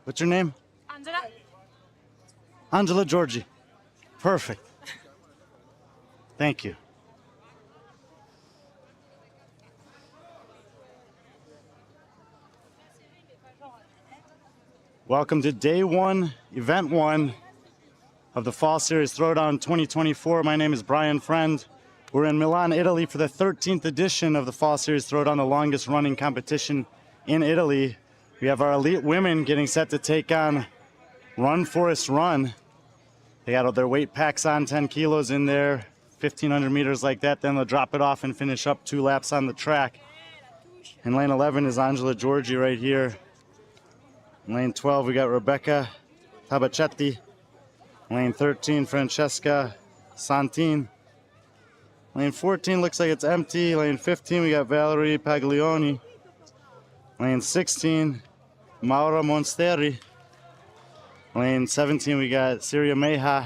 What's your name? Angela. Angela Georgie. Perfect. Thank you. Welcome to day one, event one of the Fall Series Throwdown 2024. My name is B.Friendly. We're in Milan, Italy for the 13th edition of the Fall Series Throwdown, the longest running competition in Italy. We have our elite women getting set to take on Run, Forrest, Run. They got their weight packs on, 10 kilos in there, 1,500 meters like that. Then they'll drop it off and finish up 2 laps on the track. In lane 11 is Angela Georgie right here. In lane 12, we got Rebecca Tabacetti. Lane 13, Francesca Santin. Lane 14 looks like it's empty. Lane 15, we got Valerie Paglioni. Lane 16, Maura Monsteri. Lane 17, we got Syria Meha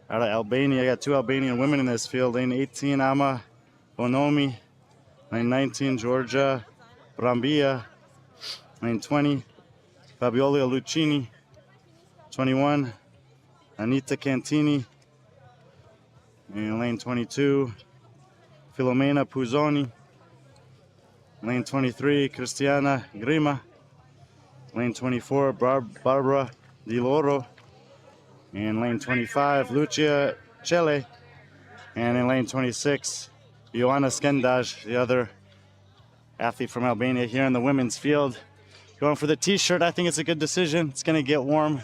out of Albania. I got 2 Albanian women in this field. Lane 18, Ama Bonomi. Lane 19, Georgia Brambia. Lane 20, Fabiola Lucchini. 21, Anita Cantini. And lane 22, Filomena Puzzoni. Lane 23, Cristiana Grima. Lane 24, Barbara Di Loro. And lane 25, Lucia Cele. And in lane 26, Ioana Skendaj, the other athlete from Albania here in the women's field. Going for the t-shirt. I think it's a good decision. It's going to get warm.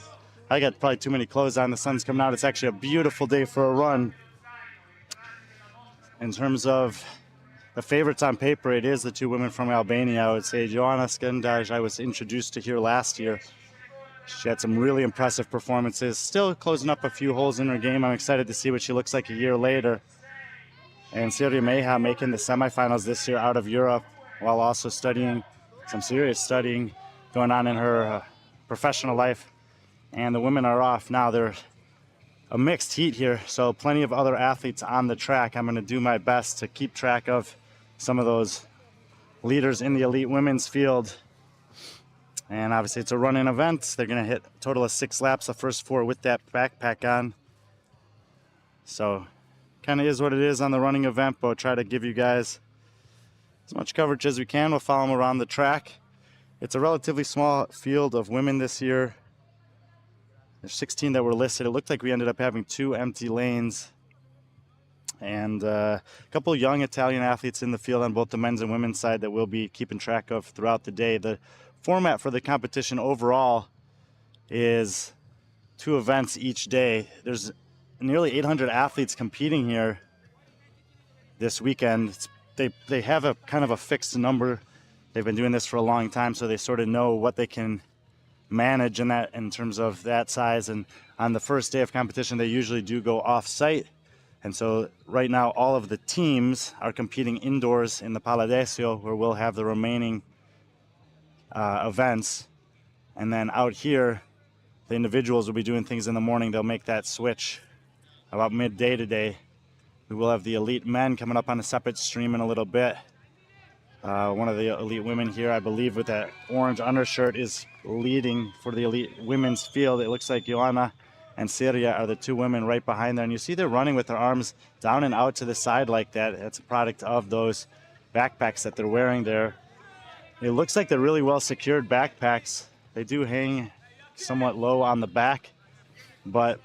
I got probably too many clothes on. The sun's coming out. It's actually a beautiful day for a run. In terms of the favorites on paper, it is the 2 women from Albania. I would say Ioana Skendaj, I was introduced to here last year. She had some really impressive performances. Still closing up a few holes in her game. I'm excited to see what she looks like a year later. And Syria Meha making the semifinals this year out of Europe, while also studying, some serious studying going on in her professional life. And the women are off now. They're a mixed heat here, so plenty of other athletes on the track. I'm going to do my best to keep track of some of those leaders in the elite women's field. And obviously it's a run-in event. They're going to hit a total of 6 laps, the first 4 with that backpack on. So kind of is what it is on the running event, but we'll try to give you guys as much coverage as we can. We'll follow them around the track. It's a relatively small field of women this year. There's 16 that were listed. It looked like we ended up having 2 empty lanes and a couple young Italian athletes in the field on both the men's and women's side that we'll be keeping track of throughout the day. The format for the competition overall is 2 events each day. There's nearly 800 athletes competing here this weekend. They have a kind of a fixed number. They've been doing this for a long time, so they sort of know what they can manage in terms of that size. And on the first day of competition, they usually do go off-site. And so right now, all of the teams are competing indoors in the Paladesio, where we'll have the remaining events. And then out here, the individuals will be doing things in the morning. They'll make that switch about midday today. We will have the elite men coming up on a separate stream in a little bit. One of the elite women here, I believe, with that orange undershirt is leading for the elite women's field. It looks like Ioana and Syria are the 2 women right behind there. And you see they're running with their arms down and out to the side like that. That's a product of those backpacks that they're wearing there. It looks like they're really well secured backpacks. They do hang somewhat low on the back, but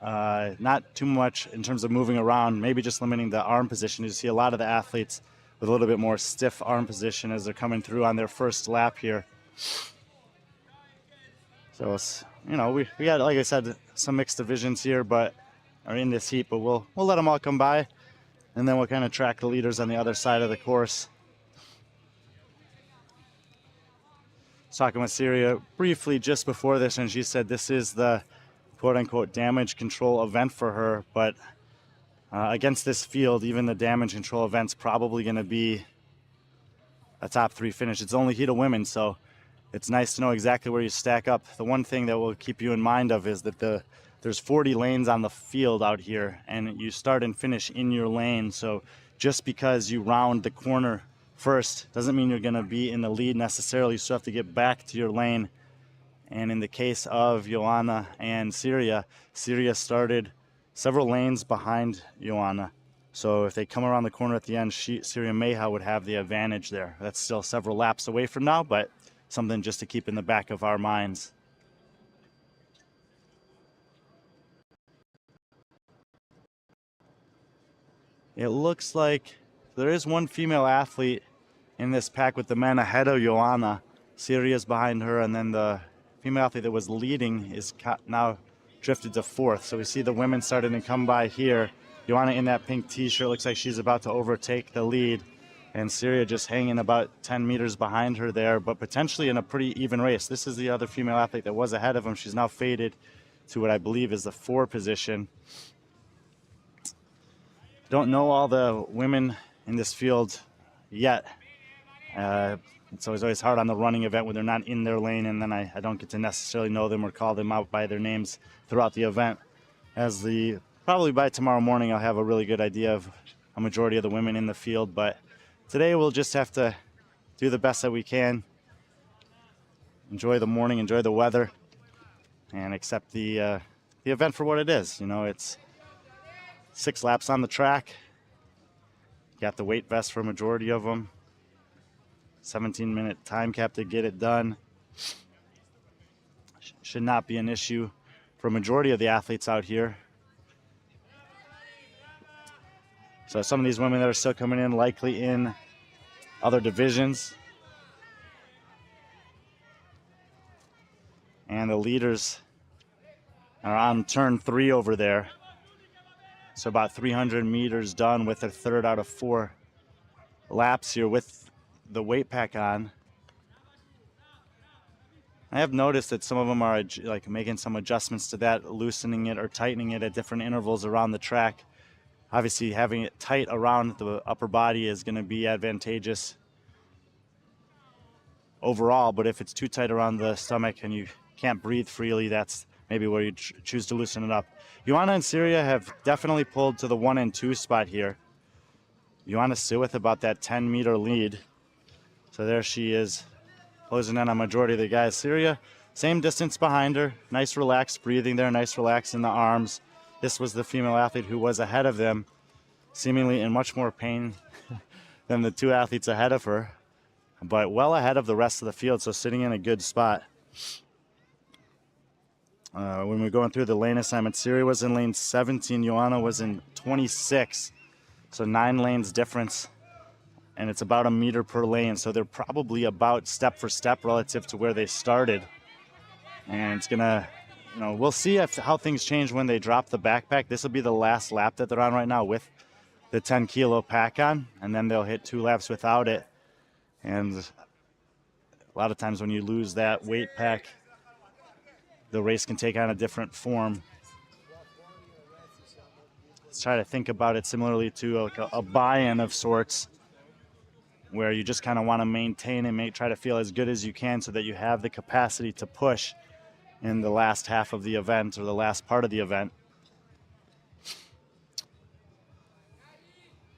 not too much in terms of moving around, maybe just limiting the arm position. You see a lot of the athletes with a little bit more stiff arm position as they're coming through on their first lap here. So, you know, we got, like I said, some mixed divisions here, but are in this heat, but we'll let them all come by, and then we'll kind of track the leaders on the other side of the course. I was talking with Syria briefly just before this, and she said this is the quote-unquote damage control event for her, but against this field, even the damage control event's probably going to be a top 3 finish. It's only heat of women, so it's nice to know exactly where you stack up. The one thing that will keep you in mind of is that there's 40 lanes on the field out here, and you start and finish in your lane. So just because you round the corner first. Doesn't mean you're going to be in the lead necessarily. You still have to get back to your lane. And in the case of Joanna and Syria, Syria started several lanes behind Joanna. So if they come around the corner at the end, Syria Meha would have the advantage there. That's still several laps away from now, but something just to keep in the back of our minds. It looks like there is one female athlete in this pack with the men ahead of Joanna. Syria's behind her, and then the female athlete that was leading is now drifted to fourth. So we see the women starting to come by here. Joanna in that pink t-shirt looks like she's about to overtake the lead, and Syria just hanging about 10 meters behind her there, but potentially in a pretty even race. This is the other female athlete that was ahead of him. She's now faded to what I believe is the 4 position. Don't know all the women in this field yet. It's always hard on the running event when they're not in their lane, and then I don't get to necessarily know them or call them out by their names throughout the event. Probably by tomorrow morning, I'll have a really good idea of a majority of the women in the field, but today we'll just have to do the best that we can. Enjoy the morning, enjoy the weather, and accept the event for what it is. You know, it's 6 laps on the track. Got the weight vest for a majority of them. 17-minute time cap to get it done. Should not be an issue for a majority of the athletes out here. So some of these women that are still coming in, likely in other divisions. And the leaders are on turn 3 over there. So about 300 meters done with their 3rd out of 4 laps here with the weight pack on. I have noticed that some of them are like making some adjustments to that, loosening it or tightening it at different intervals around the track. Obviously, having it tight around the upper body is going to be advantageous overall, but if it's too tight around the stomach and you can't breathe freely, that's maybe where you choose to loosen it up. Joanna and Syria have definitely pulled to the 1 and 2 spot here. Joanna still with about that 10-meter lead. So there she is, closing in on a majority of the guys. Syria, same distance behind her. Nice relaxed breathing there, nice relax in the arms. This was the female athlete who was ahead of them, seemingly in much more pain than the 2 athletes ahead of her, but well ahead of the rest of the field, so sitting in a good spot. When we're going through the lane assignment, Syria was in lane 17, Joanna was in 26, so 9 lanes difference, and it's about a meter per lane, so they're probably about step for step relative to where they started. And it's gonna, we'll see how things change when they drop the backpack. This will be the last lap that they're on right now with the 10-kilo pack on, and then they'll hit 2 laps without it. And a lot of times when you lose that weight pack, the race can take on a different form. Let's try to think about it similarly to like a buy-in of sorts, where you just kind of want to maintain and try to feel as good as you can so that you have the capacity to push in the last half of the event or the last part of the event.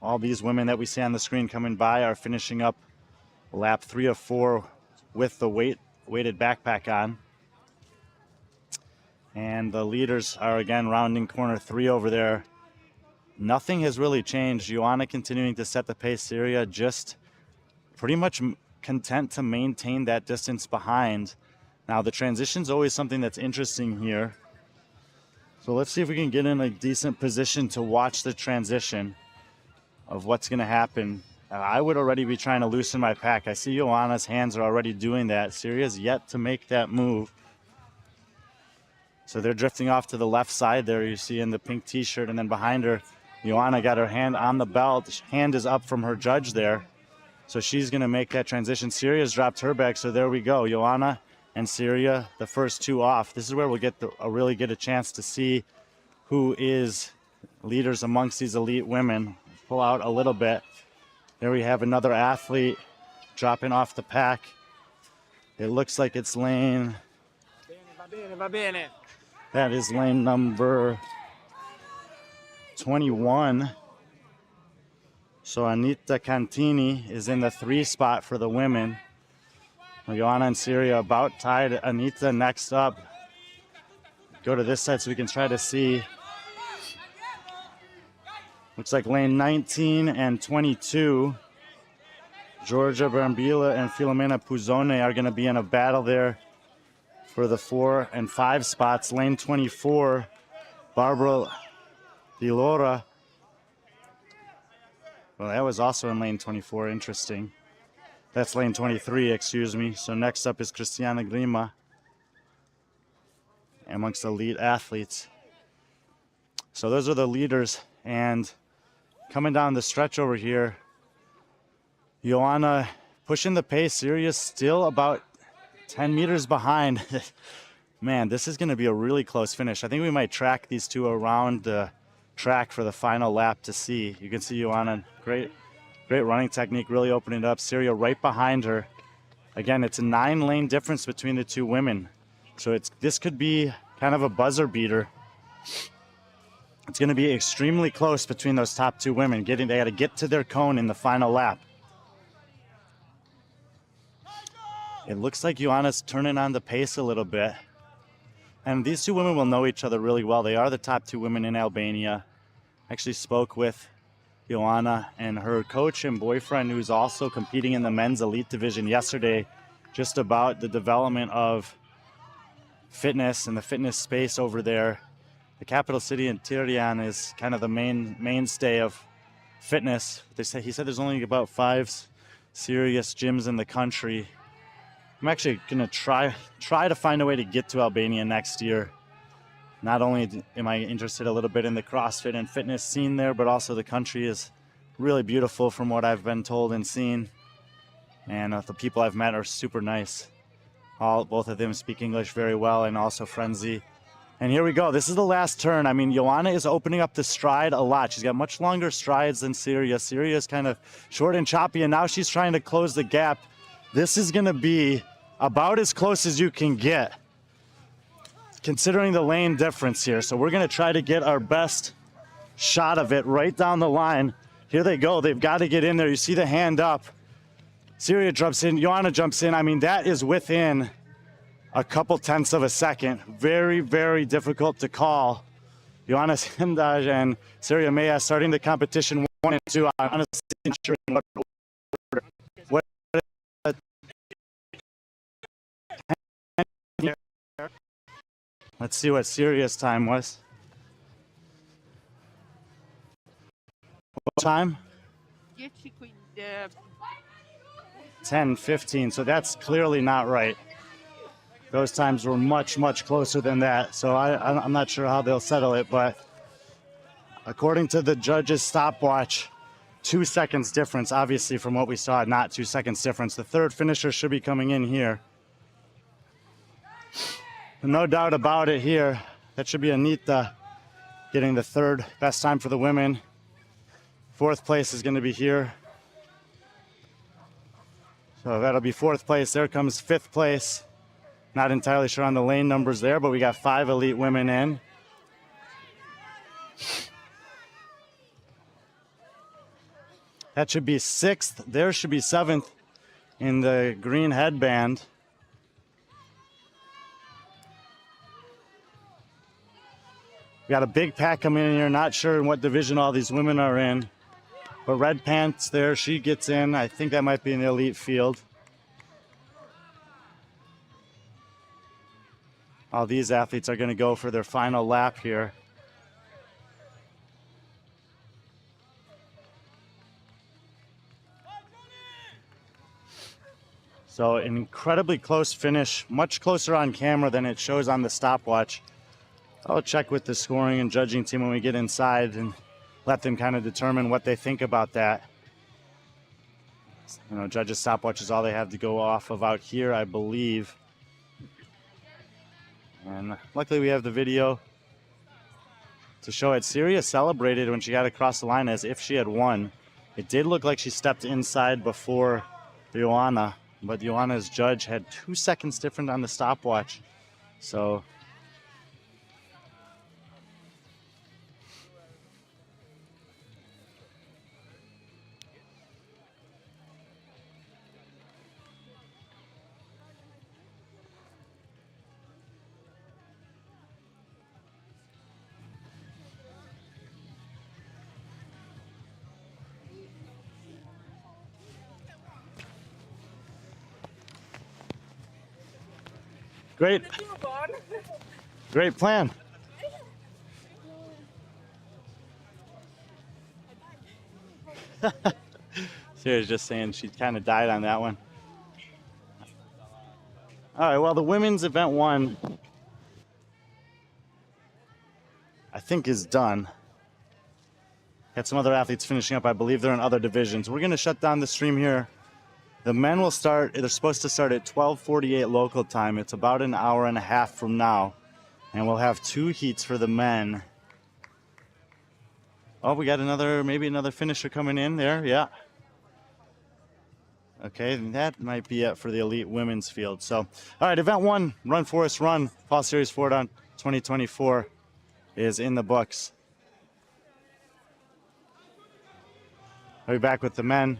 All these women that we see on the screen coming by are finishing up lap 3 of 4 with the weighted backpack on. And the leaders are again rounding corner 3 over there. Nothing has really changed. Joanna continuing to set the pace. Syria just pretty much content to maintain that distance behind. Now the transition's always something that's interesting here. So let's see if we can get in a decent position to watch the transition of what's going to happen. I would already be trying to loosen my pack. I see Joanna's hands are already doing that. Syria's yet to make that move. So they're drifting off to the left side there, you see in the pink t-shirt, and then behind her, Joanna got her hand on the belt. Hand is up from her judge there. So she's going to make that transition. Syria's dropped her back, so there we go. Joanna and Syria, the first 2 off. This is where we'll get really get a chance to see who is leaders amongst these elite women. Pull out a little bit. There we have another athlete dropping off the pack. It looks like it's lane. That is lane number 21. So Anita Cantini is in the 3 spot for the women. Joanna and Syria about tied. Anita next up. Go to this side so we can try to see. Looks like lane 19 and 22. Georgia Brambila and Filomena Puzzone are going to be in a battle there for the 4 and 5 spots. Lane 24, Barbara Di Lora. Well, that was also in lane 24. Interesting. That's lane 23, excuse me. So next up is Cristiana Grima amongst elite athletes. So those are the leaders. And coming down the stretch over here, Joanna pushing the pace. Syria still about 10 meters behind. Man, this is going to be a really close finish. I think we might track these two around the track for the final lap to see. You can see Joanna, great running technique, really opening it up. Syria right behind her. Again, it's a 9-lane difference between the two women. So this could be kind of a buzzer beater. It's going to be extremely close between those top two women. They got to get to their cone in the final lap. It looks like Joanna's turning on the pace a little bit. And these two women will know each other really well. They are the top 2 women in Albania. I actually spoke with Joanna and her coach and boyfriend, who's also competing in the men's elite division, yesterday, just about the development of fitness and the fitness space over there. The capital city in Throwdown is kind of the mainstay of fitness. He said there's only about 5 serious gyms in the country. I'm actually gonna try to find a way to get to Albania next year. Not only am I interested a little bit in the CrossFit and fitness scene there, but also the country is really beautiful from what I've been told and seen. And the people I've met are super nice. Both of them speak English very well and also friendly. And here we go. This is the last turn. I mean, Joanna is opening up the stride a lot. She's got much longer strides than Syria. Syria is kind of short and choppy, and now she's trying to close the gap. This is going to be about as close as you can get, considering the lane difference here. So we're going to try to get our best shot of it right down the line. Here they go. They've got to get in there. You see the hand up. Syria jumps in. Joanna jumps in. I mean, that is within a couple tenths of a second. Very, very difficult to call. Joanna Sindaj and Syria Mea starting the competition 1 and 2. I'm honestly not sure in what order. Let's see what Syria's time was. What time? 10:15. So that's clearly not right. Those times were much, much closer than that. So I'm not sure how they'll settle it, but according to the judge's stopwatch, 2 seconds difference, obviously from what we saw, not 2 seconds difference. The third finisher should be coming in here. No doubt about it here. That should be Anita getting the 3rd best time for the women. 4th place is going to be here. So that'll be 4th place. There comes 5th place. Not entirely sure on the lane numbers there, but we got 5 elite women in. That should be 6th. There should be 7th in the green headband. We got a big pack coming in here. Not sure in what division all these women are in. But red pants there, she gets in. I think that might be in the elite field. All these athletes are going to go for their final lap here. So an incredibly close finish, much closer on camera than it shows on the stopwatch. I'll check with the scoring and judging team when we get inside and let them kind of determine what they think about that. You know, judges' stopwatch is all they have to go off of out here, I believe. And luckily we have the video to show it. Syria celebrated when she got across the line as if she had won. It did look like she stepped inside before Joanna, but Joanna's judge had 2 seconds different on the stopwatch. So Great. Great plan. Sarah's just saying she kind of died on that one. All right, well, the women's event 1, I think, is done. Got some other athletes finishing up. I believe they're in other divisions. We're going to shut down the stream here. The men will start, they're supposed to start at 12:48 local time. It's about an hour and a half from now. And we'll have 2 heats for the men. Oh, we got maybe another finisher coming in there. Yeah. Okay, and that might be it for the elite women's field. So, all right, event 1, Run Forrest Run, Fall Series Throwdown 2024 is in the books. I'll be back with the men.